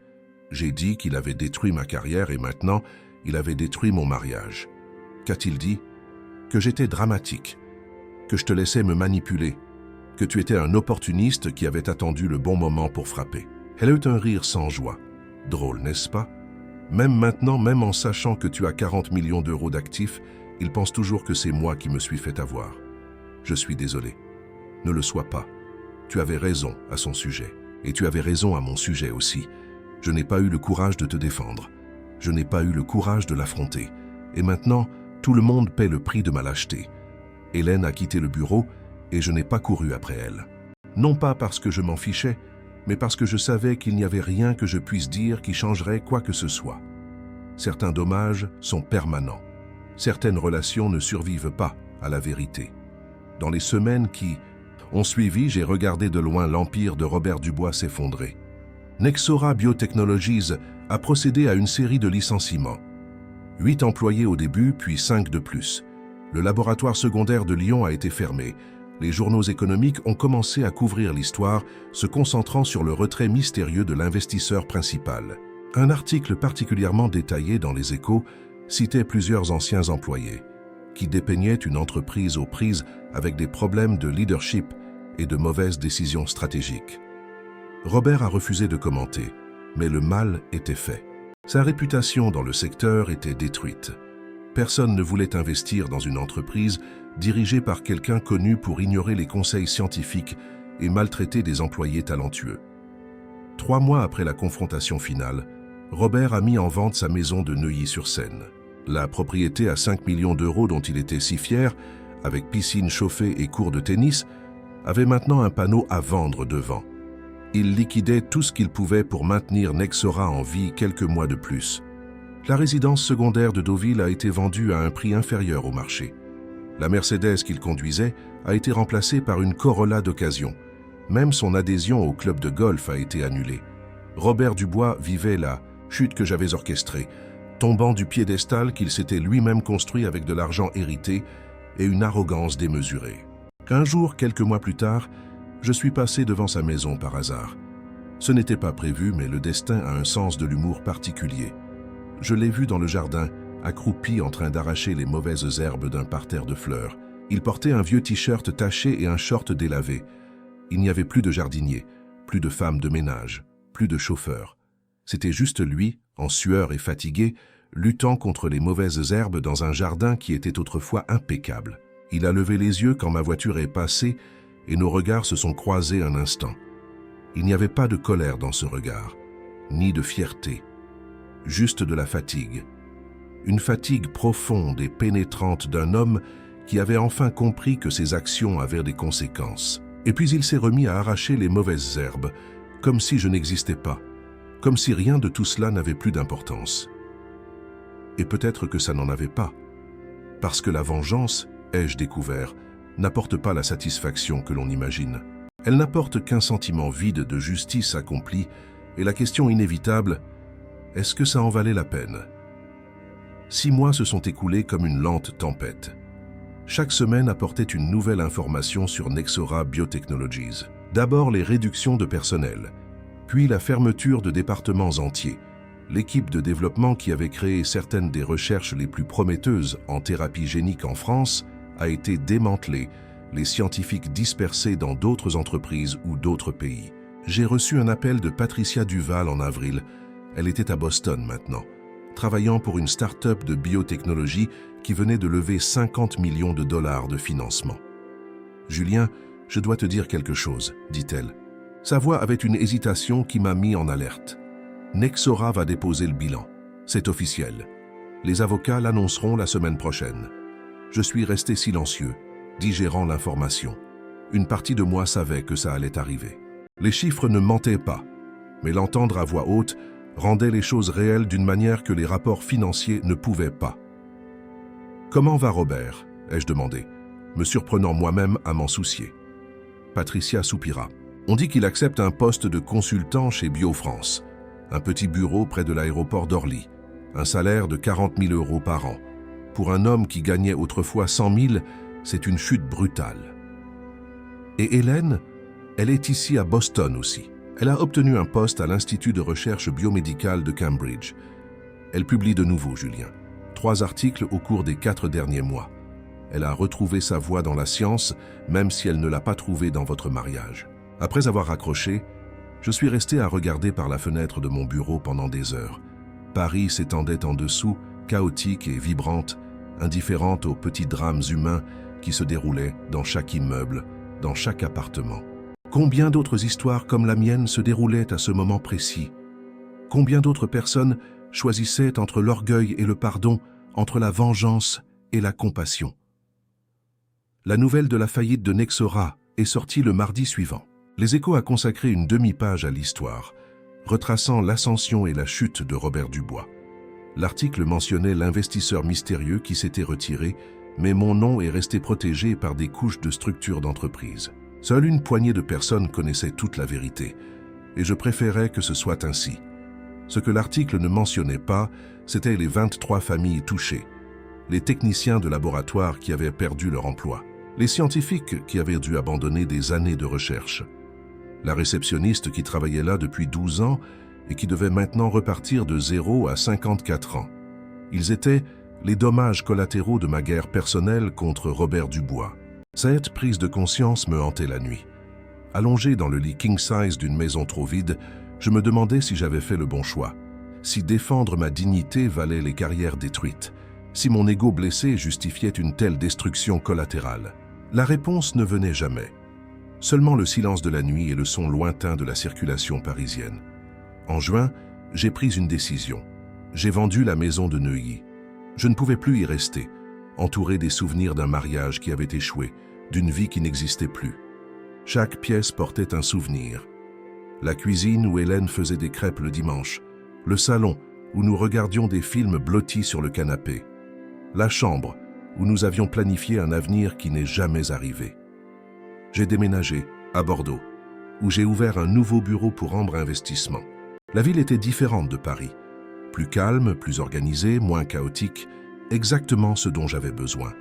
J'ai dit qu'il avait détruit ma carrière et maintenant, il avait détruit mon mariage. Qu'a-t-il dit? Que j'étais dramatique, que je te laissais me manipuler, que tu étais un opportuniste qui avait attendu le bon moment pour frapper. Elle eut un rire sans joie. Drôle, n'est-ce pas? Même maintenant, même en sachant que tu as 40 millions d'euros d'actifs, il pense toujours que c'est moi qui me suis fait avoir. Je suis désolé. Ne le sois pas. Tu avais raison à son sujet. Et tu avais raison à mon sujet aussi. Je n'ai pas eu le courage de te défendre. Je n'ai pas eu le courage de l'affronter. Et maintenant, tout le monde paie le prix de ma lâcheté. Hélène a quitté le bureau et je n'ai pas couru après elle. Non pas parce que je m'en fichais, mais parce que je savais qu'il n'y avait rien que je puisse dire qui changerait quoi que ce soit. Certains dommages sont permanents. Certaines relations ne survivent pas à la vérité. Dans les semaines qui ont suivi, j'ai regardé de loin l'empire de Robert Dubois s'effondrer. Nexora Biotechnologies a procédé à une série de licenciements. 8 employés au début, puis 5 de plus. Le laboratoire secondaire de Lyon a été fermé. Les journaux économiques ont commencé à couvrir l'histoire, se concentrant sur le retrait mystérieux de l'investisseur principal. Un article particulièrement détaillé dans Les Échos citait plusieurs anciens employés qui dépeignaient une entreprise aux prises avec des problèmes de leadership et de mauvaises décisions stratégiques. Robert a refusé de commenter, mais le mal était fait. Sa réputation dans le secteur était détruite. Personne ne voulait investir dans une entreprise dirigée par quelqu'un connu pour ignorer les conseils scientifiques et maltraiter des employés talentueux. 3 mois après la confrontation finale, Robert a mis en vente sa maison de Neuilly-sur-Seine. La propriété à 5 millions d'euros dont il était si fier, avec piscine chauffée et cours de tennis, avait maintenant un panneau à vendre devant. Il liquidait tout ce qu'il pouvait pour maintenir Nexora en vie quelques mois de plus. La résidence secondaire de Deauville a été vendue à un prix inférieur au marché. La Mercedes qu'il conduisait a été remplacée par une Corolla d'occasion. Même son adhésion au club de golf a été annulée. Robert Dubois vivait la chute que j'avais orchestrée, tombant du piédestal qu'il s'était lui-même construit avec de l'argent hérité et une arrogance démesurée. Un jour, quelques mois plus tard, je suis passé devant sa maison par hasard. Ce n'était pas prévu, mais le destin a un sens de l'humour particulier. Je l'ai vu dans le jardin, accroupi en train d'arracher les mauvaises herbes d'un parterre de fleurs. Il portait un vieux t-shirt taché et un short délavé. Il n'y avait plus de jardinier, plus de femme de ménage, plus de chauffeur. C'était juste lui, en sueur et fatigué, luttant contre les mauvaises herbes dans un jardin qui était autrefois impeccable. Il a levé les yeux quand ma voiture est passée et nos regards se sont croisés un instant. Il n'y avait pas de colère dans ce regard, ni de fierté, juste de la fatigue. Une fatigue profonde et pénétrante d'un homme qui avait enfin compris que ses actions avaient des conséquences. Et puis il s'est remis à arracher les mauvaises herbes, comme si je n'existais pas, comme si rien de tout cela n'avait plus d'importance. Et peut-être que ça n'en avait pas, parce que la vengeance, ai-je découvert, n'apporte pas la satisfaction que l'on imagine. Elle n'apporte qu'un sentiment vide de justice accomplie, et la question inévitable, est-ce que ça en valait la peine? 6 mois se sont écoulés comme une lente tempête. Chaque semaine apportait une nouvelle information sur Nexora Biotechnologies. D'abord les réductions de personnel, puis la fermeture de départements entiers. L'équipe de développement qui avait créé certaines des recherches les plus prometteuses en thérapie génique en France a été démantelée, les scientifiques dispersés dans d'autres entreprises ou d'autres pays. J'ai reçu un appel de Patricia Duval en avril. Elle était à Boston maintenant, travaillant pour une start-up de biotechnologie qui venait de lever 50 millions de dollars de financement. « Julien, je dois te dire quelque chose, dit-elle. Sa voix avait une hésitation qui m'a mis en alerte. Nexora va déposer le bilan. C'est officiel. Les avocats l'annonceront la semaine prochaine. Je suis resté silencieux, digérant l'information. Une partie de moi savait que ça allait arriver. Les chiffres ne mentaient pas, mais l'entendre à voix haute rendait les choses réelles d'une manière que les rapports financiers ne pouvaient pas. « Comment va Robert ?» ai-je demandé, me surprenant moi-même à m'en soucier. Patricia soupira. « On dit qu'il accepte un poste de consultant chez BioFrance, un petit bureau près de l'aéroport d'Orly, un salaire de 40 000 € par an. Pour un homme qui gagnait autrefois 100 000, c'est une chute brutale. Et Hélène, elle est ici à Boston aussi. Elle a obtenu un poste à l'Institut de recherche biomédicale de Cambridge. Elle publie de nouveau, Julien. 3 articles au cours des 4 derniers mois. Elle a retrouvé sa voie dans la science, même si elle ne l'a pas trouvée dans votre mariage. Après avoir raccroché, je suis resté à regarder par la fenêtre de mon bureau pendant des heures. Paris s'étendait en dessous, chaotique et vibrante, indifférente aux petits drames humains qui se déroulaient dans chaque immeuble, dans chaque appartement. Combien d'autres histoires comme la mienne se déroulaient à ce moment précis? Combien d'autres personnes choisissaient entre l'orgueil et le pardon, entre la vengeance et la compassion? La nouvelle de la faillite de Nexora est sortie le mardi suivant. Les Échos a consacré une demi-page à l'histoire, retraçant l'ascension et la chute de Robert Dubois. L'article mentionnait l'investisseur mystérieux qui s'était retiré, mais mon nom est resté protégé par des couches de structures d'entreprise. Seule une poignée de personnes connaissait toute la vérité, et je préférais que ce soit ainsi. Ce que l'article ne mentionnait pas, c'était les 23 familles touchées, les techniciens de laboratoire qui avaient perdu leur emploi, les scientifiques qui avaient dû abandonner des années de recherche, la réceptionniste qui travaillait là depuis 12 ans et qui devaient maintenant repartir de 0 à 54 ans. Ils étaient les dommages collatéraux de ma guerre personnelle contre Robert Dubois. Cette prise de conscience me hantait la nuit. Allongé dans le lit king-size d'une maison trop vide, je me demandais si j'avais fait le bon choix, si défendre ma dignité valait les carrières détruites, si mon ego blessé justifiait une telle destruction collatérale. La réponse ne venait jamais. Seulement le silence de la nuit et le son lointain de la circulation parisienne. En juin, j'ai pris une décision. J'ai vendu la maison de Neuilly. Je ne pouvais plus y rester, entouré des souvenirs d'un mariage qui avait échoué, d'une vie qui n'existait plus. Chaque pièce portait un souvenir. La cuisine où Hélène faisait des crêpes le dimanche, le salon où nous regardions des films blottis sur le canapé, la chambre où nous avions planifié un avenir qui n'est jamais arrivé. J'ai déménagé à Bordeaux, où j'ai ouvert un nouveau bureau pour Ambre Investissement. La ville était différente de Paris, plus calme, plus organisée, moins chaotique, exactement ce dont j'avais besoin.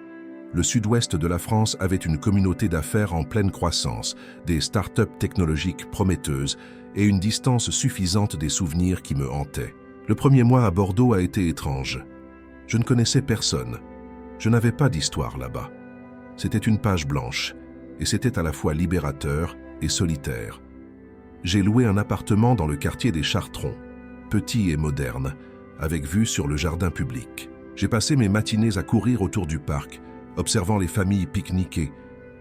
Le sud-ouest de la France avait une communauté d'affaires en pleine croissance, des start-up technologiques prometteuses et une distance suffisante des souvenirs qui me hantaient. Le premier mois à Bordeaux a été étrange. Je ne connaissais personne. Je n'avais pas d'histoire là-bas. C'était une page blanche, et c'était à la fois libérateur et solitaire. J'ai loué un appartement dans le quartier des Chartrons, petit et moderne, avec vue sur le jardin public. J'ai passé mes matinées à courir autour du parc, observant les familles pique-niquer,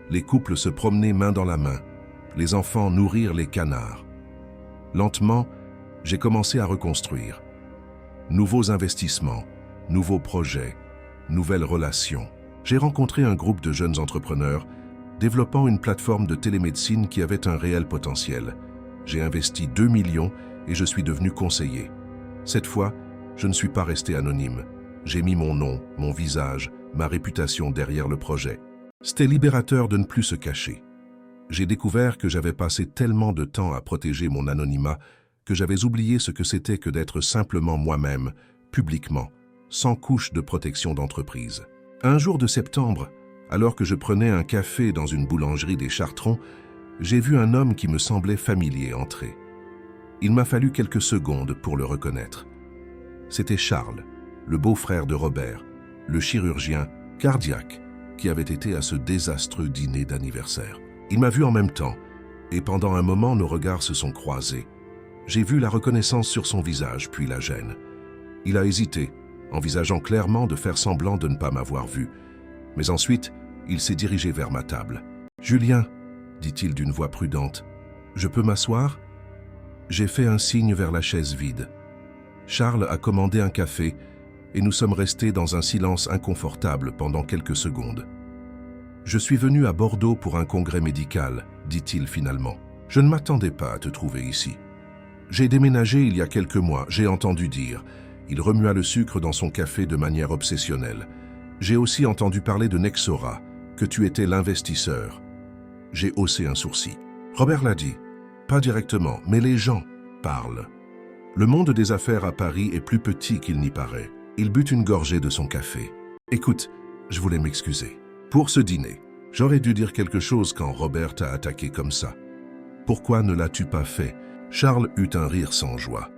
les couples se promener main dans la main, les enfants nourrir les canards. Lentement, j'ai commencé à reconstruire. Nouveaux investissements, nouveaux projets, nouvelles relations. J'ai rencontré un groupe de jeunes entrepreneurs développant une plateforme de télémédecine qui avait un réel potentiel. J'ai investi 2 millions et je suis devenu conseiller. Cette fois, je ne suis pas resté anonyme. J'ai mis mon nom, mon visage, ma réputation derrière le projet. C'était libérateur de ne plus se cacher. J'ai découvert que j'avais passé tellement de temps à protéger mon anonymat que j'avais oublié ce que c'était que d'être simplement moi-même, publiquement, sans couche de protection d'entreprise. Un jour de septembre, alors que je prenais un café dans une boulangerie des Chartrons, j'ai vu un homme qui me semblait familier entrer. Il m'a fallu quelques secondes pour le reconnaître. C'était Charles, le beau-frère de Robert, le chirurgien cardiaque qui avait été à ce désastreux dîner d'anniversaire. Il m'a vu en même temps, et pendant un moment nos regards se sont croisés. J'ai vu la reconnaissance sur son visage, puis la gêne. Il a hésité, envisageant clairement de faire semblant de ne pas m'avoir vu. Mais ensuite, il s'est dirigé vers ma table. « Julien, dit-il d'une voix prudente, je peux m'asseoir ?» J'ai fait un signe vers la chaise vide. Charles a commandé un café et nous sommes restés dans un silence inconfortable pendant quelques secondes. « Je suis venu à Bordeaux pour un congrès médical, dit-il finalement. Je ne m'attendais pas à te trouver ici. J'ai déménagé il y a quelques mois, j'ai entendu dire. » Il remua le sucre dans son café de manière obsessionnelle. « J'ai aussi entendu parler de Nexora, que tu étais l'investisseur. » J'ai haussé un sourcil. Robert l'a dit. Pas directement, mais les gens parlent. Le monde des affaires à Paris est plus petit qu'il n'y paraît. Il but une gorgée de son café. « Écoute, je voulais m'excuser. Pour ce dîner, j'aurais dû dire quelque chose quand Robert t'a attaqué comme ça. Pourquoi ne l'as-tu pas fait ?» Charles eut un rire sans joie.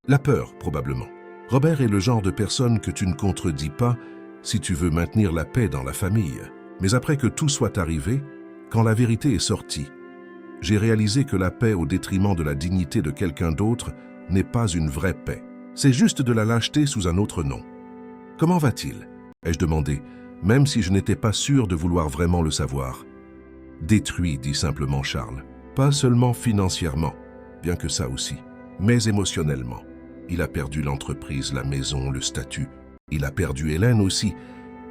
La peur, probablement. Robert est le genre de personne que tu ne contredis pas si tu veux maintenir la paix dans la famille. Mais après que tout soit arrivé, quand la vérité est sortie, j'ai réalisé que la paix au détriment de la dignité de quelqu'un d'autre n'est pas une vraie paix. C'est juste de la lâcheté sous un autre nom. « Comment va-t-il » ai-je demandé, même si je n'étais pas sûr de vouloir vraiment le savoir. « Détruit » dit simplement Charles. Pas seulement financièrement, bien que ça aussi, mais émotionnellement. Il a perdu l'entreprise, la maison, le statut. Il a perdu Hélène aussi.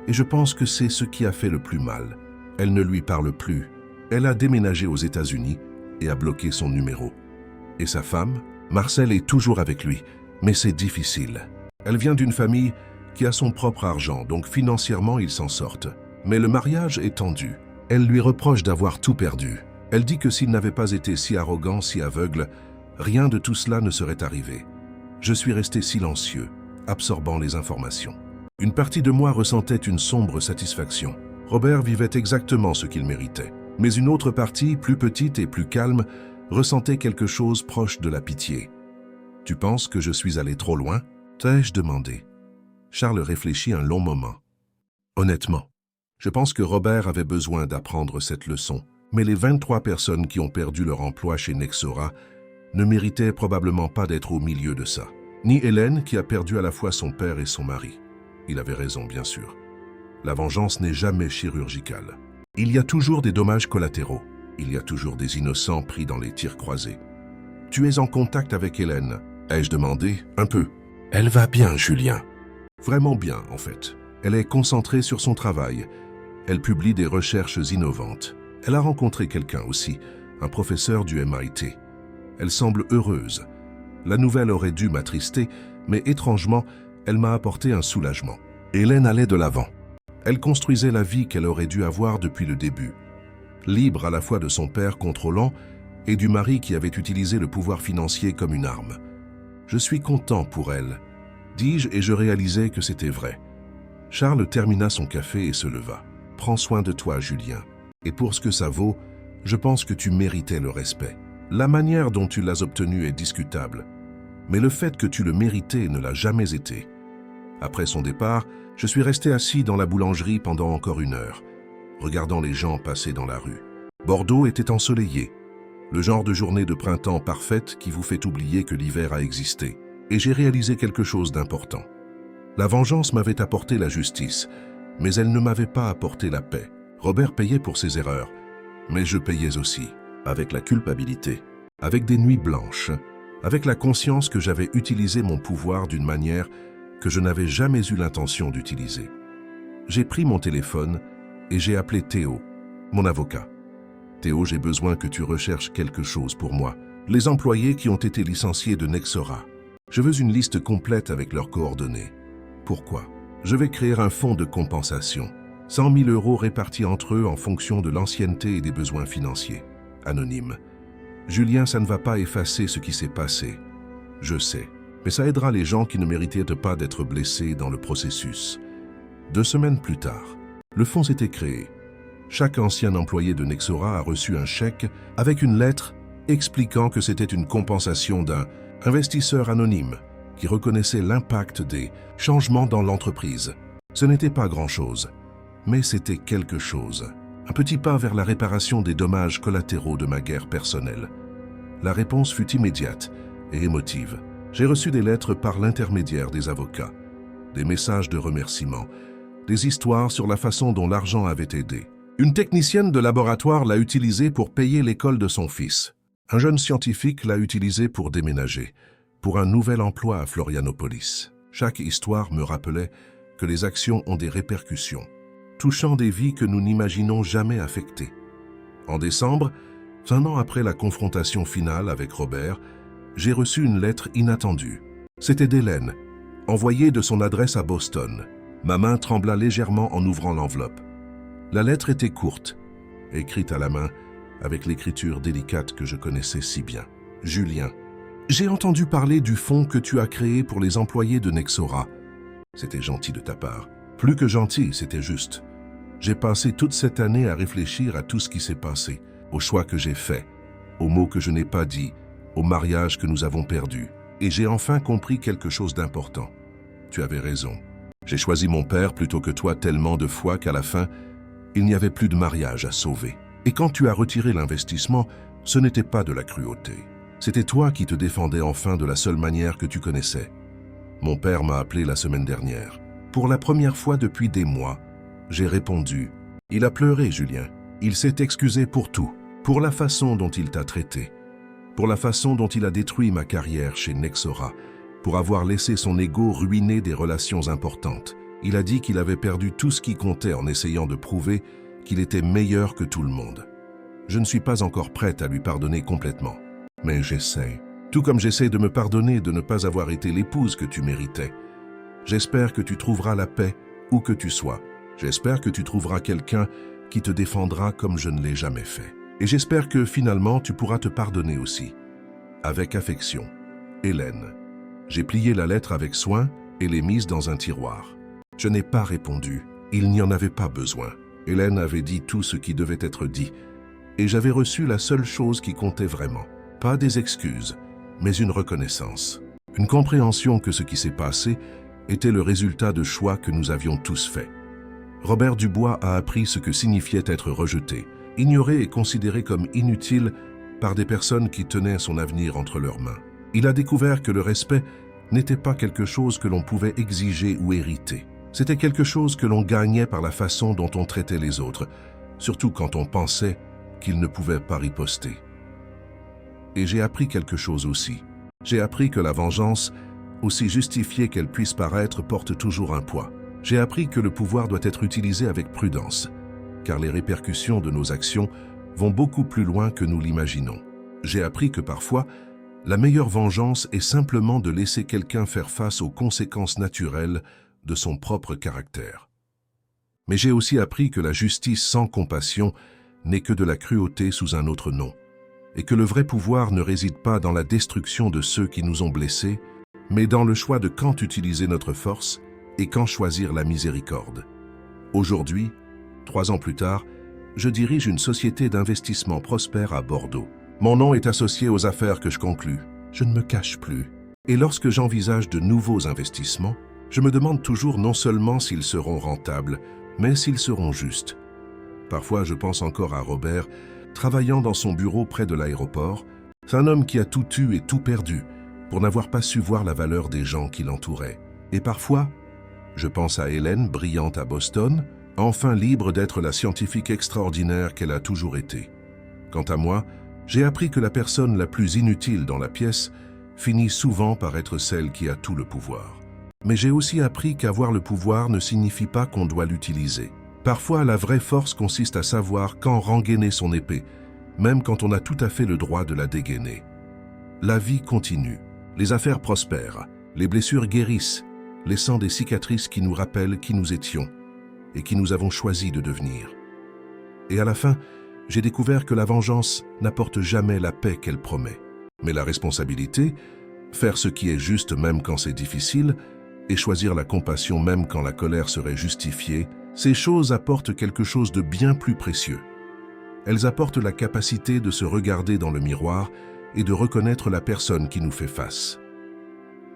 Et je pense que c'est ce qui a fait le plus mal. Elle ne lui parle plus. Elle a déménagé aux États-Unis et a bloqué son numéro. Et sa femme, Marcel, est toujours avec lui. Mais c'est difficile. Elle vient d'une famille qui a son propre argent, donc financièrement ils s'en sortent. Mais le mariage est tendu. Elle lui reproche d'avoir tout perdu. Elle dit que s'il n'avait pas été si arrogant, si aveugle, rien de tout cela ne serait arrivé. Je suis resté silencieux, absorbant les informations. Une partie de moi ressentait une sombre satisfaction. Robert vivait exactement ce qu'il méritait. Mais une autre partie, plus petite et plus calme, ressentait quelque chose proche de la pitié. Tu penses que je suis allé trop loin? T'ai-je demandé. Charles réfléchit un long moment. Honnêtement, je pense que Robert avait besoin d'apprendre cette leçon, mais les 23 personnes qui ont perdu leur emploi chez Nexora ne méritaient probablement pas d'être au milieu de ça. Ni Hélène, qui a perdu à la fois son père et son mari. Il avait raison, bien sûr. La vengeance n'est jamais chirurgicale. Il y a toujours des dommages collatéraux. Il y a toujours des innocents pris dans les tirs croisés. Tu es en contact avec Hélène? Ai-je demandé? Un peu. Elle va bien, Julien. Vraiment bien, en fait. Elle est concentrée sur son travail. Elle publie des recherches innovantes. Elle a rencontré quelqu'un aussi, un professeur du MIT. Elle semble heureuse. La nouvelle aurait dû m'attrister, mais étrangement, elle m'a apporté un soulagement. Hélène allait de l'avant. Elle construisait la vie qu'elle aurait dû avoir depuis le début. Libre à la fois de son père contrôlant et du mari qui avait utilisé le pouvoir financier comme une arme. Je suis content pour elle, dis-je, et je réalisais que c'était vrai. Charles termina son café et se leva. Prends soin de toi, Julien. Et pour ce que ça vaut, je pense que tu méritais le respect. La manière dont tu l'as obtenu est discutable, mais le fait que tu le méritais ne l'a jamais été. Après son départ, je suis resté assis dans la boulangerie pendant encore 1 heure, regardant les gens passer dans la rue. Bordeaux était ensoleillé, le genre de journée de printemps parfaite qui vous fait oublier que l'hiver a existé. Et j'ai réalisé quelque chose d'important. La vengeance m'avait apporté la justice, mais elle ne m'avait pas apporté la paix. Robert payait pour ses erreurs, mais je payais aussi, avec la culpabilité, avec des nuits blanches, avec la conscience que j'avais utilisé mon pouvoir d'une manière que je n'avais jamais eu l'intention d'utiliser. J'ai pris mon téléphone et j'ai appelé Théo, mon avocat. Théo, j'ai besoin que tu recherches quelque chose pour moi. Les employés qui ont été licenciés de Nexora. Je veux une liste complète avec leurs coordonnées. Pourquoi? Je vais créer un fonds de compensation. 100 000 € répartis entre eux en fonction de l'ancienneté et des besoins financiers. Anonyme. Julien, ça ne va pas effacer ce qui s'est passé. Je sais. Mais ça aidera les gens qui ne méritaient pas d'être blessés dans le processus. 2 semaines plus tard, le fonds s'était créé. Chaque ancien employé de Nexora a reçu un chèque avec une lettre expliquant que c'était une compensation d'un investisseur anonyme qui reconnaissait l'impact des changements dans l'entreprise. Ce n'était pas grand-chose, mais c'était quelque chose. Un petit pas vers la réparation des dommages collatéraux de ma guerre personnelle. La réponse fut immédiate et émotive. J'ai reçu des lettres par l'intermédiaire des avocats, des messages de remerciement, des histoires sur la façon dont l'argent avait aidé. Une technicienne de laboratoire l'a utilisé pour payer l'école de son fils. Un jeune scientifique l'a utilisé pour déménager, pour un nouvel emploi à Florianopolis. Chaque histoire me rappelait que les actions ont des répercussions, touchant des vies que nous n'imaginons jamais affectées. En décembre, 1 an après la confrontation finale avec Robert, j'ai reçu une lettre inattendue. C'était d'Hélène, envoyée de son adresse à Boston. Ma main trembla légèrement en ouvrant l'enveloppe. La lettre était courte, écrite à la main, avec l'écriture délicate que je connaissais si bien. Julien, j'ai entendu parler du fonds que tu as créé pour les employés de Nexora. C'était gentil de ta part. Plus que gentil, c'était juste. J'ai passé toute cette année à réfléchir à tout ce qui s'est passé, aux choix que j'ai faits, aux mots que je n'ai pas dits, au mariage que nous avons perdu. Et j'ai enfin compris quelque chose d'important. Tu avais raison. J'ai choisi mon père plutôt que toi tellement de fois qu'à la fin, il n'y avait plus de mariage à sauver. Et quand tu as retiré l'investissement, ce n'était pas de la cruauté. C'était toi qui te défendais enfin de la seule manière que tu connaissais. Mon père m'a appelé la semaine dernière. Pour la première fois depuis des mois, j'ai répondu. Il a pleuré, Julien. Il s'est excusé pour tout, pour la façon dont il t'a traité, pour la façon dont il a détruit ma carrière chez Nexora, pour avoir laissé son ego ruiner des relations importantes. Il a dit qu'il avait perdu tout ce qui comptait en essayant de prouver qu'il était meilleur que tout le monde. Je ne suis pas encore prête à lui pardonner complètement, mais j'essaie. Tout comme j'essaie de me pardonner de ne pas avoir été l'épouse que tu méritais. J'espère que tu trouveras la paix où que tu sois. J'espère que tu trouveras quelqu'un qui te défendra comme je ne l'ai jamais fait. Et j'espère que finalement tu pourras te pardonner aussi. Avec affection, Hélène. J'ai plié la lettre avec soin et l'ai mise dans un tiroir. Je n'ai pas répondu. Il n'y en avait pas besoin. Hélène avait dit tout ce qui devait être dit. Et j'avais reçu la seule chose qui comptait vraiment. Pas des excuses, mais une reconnaissance. Une compréhension que ce qui s'est passé était le résultat de choix que nous avions tous faits. Robert Dubois a appris ce que signifiait être rejeté, ignoré et considéré comme inutile par des personnes qui tenaient son avenir entre leurs mains. Il a découvert que le respect n'était pas quelque chose que l'on pouvait exiger ou hériter. C'était quelque chose que l'on gagnait par la façon dont on traitait les autres, surtout quand on pensait qu'ils ne pouvaient pas riposter. Et j'ai appris quelque chose aussi. J'ai appris que la vengeance, aussi justifiée qu'elle puisse paraître, porte toujours un poids. J'ai appris que le pouvoir doit être utilisé avec prudence, car les répercussions de nos actions vont beaucoup plus loin que nous l'imaginons. J'ai appris que parfois, la meilleure vengeance est simplement de laisser quelqu'un faire face aux conséquences naturelles de son propre caractère. Mais j'ai aussi appris que la justice sans compassion n'est que de la cruauté sous un autre nom, et que le vrai pouvoir ne réside pas dans la destruction de ceux qui nous ont blessés, mais dans le choix de quand utiliser notre force et quand choisir la miséricorde. Aujourd'hui, 3 ans plus tard, je dirige une société d'investissement prospère à Bordeaux. Mon nom est associé aux affaires que je conclus. Je ne me cache plus. Et lorsque j'envisage de nouveaux investissements, je me demande toujours non seulement s'ils seront rentables, mais s'ils seront justes. Parfois, je pense encore à Robert, travaillant dans son bureau près de l'aéroport. C'est un homme qui a tout eu et tout perdu, pour n'avoir pas su voir la valeur des gens qui l'entouraient. Et parfois, je pense à Hélène, brillante à Boston, enfin libre d'être la scientifique extraordinaire qu'elle a toujours été. Quant à moi, j'ai appris que la personne la plus inutile dans la pièce finit souvent par être celle qui a tout le pouvoir. Mais j'ai aussi appris qu'avoir le pouvoir ne signifie pas qu'on doit l'utiliser. Parfois, la vraie force consiste à savoir quand rengainer son épée, même quand on a tout à fait le droit de la dégainer. La vie continue, les affaires prospèrent, les blessures guérissent, laissant des cicatrices qui nous rappellent qui nous étions et qui nous avons choisi de devenir. Et à la fin, j'ai découvert que la vengeance n'apporte jamais la paix qu'elle promet. Mais la responsabilité, faire ce qui est juste même quand c'est difficile, et choisir la compassion même quand la colère serait justifiée, ces choses apportent quelque chose de bien plus précieux. Elles apportent la capacité de se regarder dans le miroir et de reconnaître la personne qui nous fait face.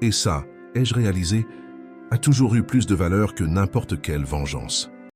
Et ça, ai-je réalisé, a toujours eu plus de valeur que n'importe quelle vengeance.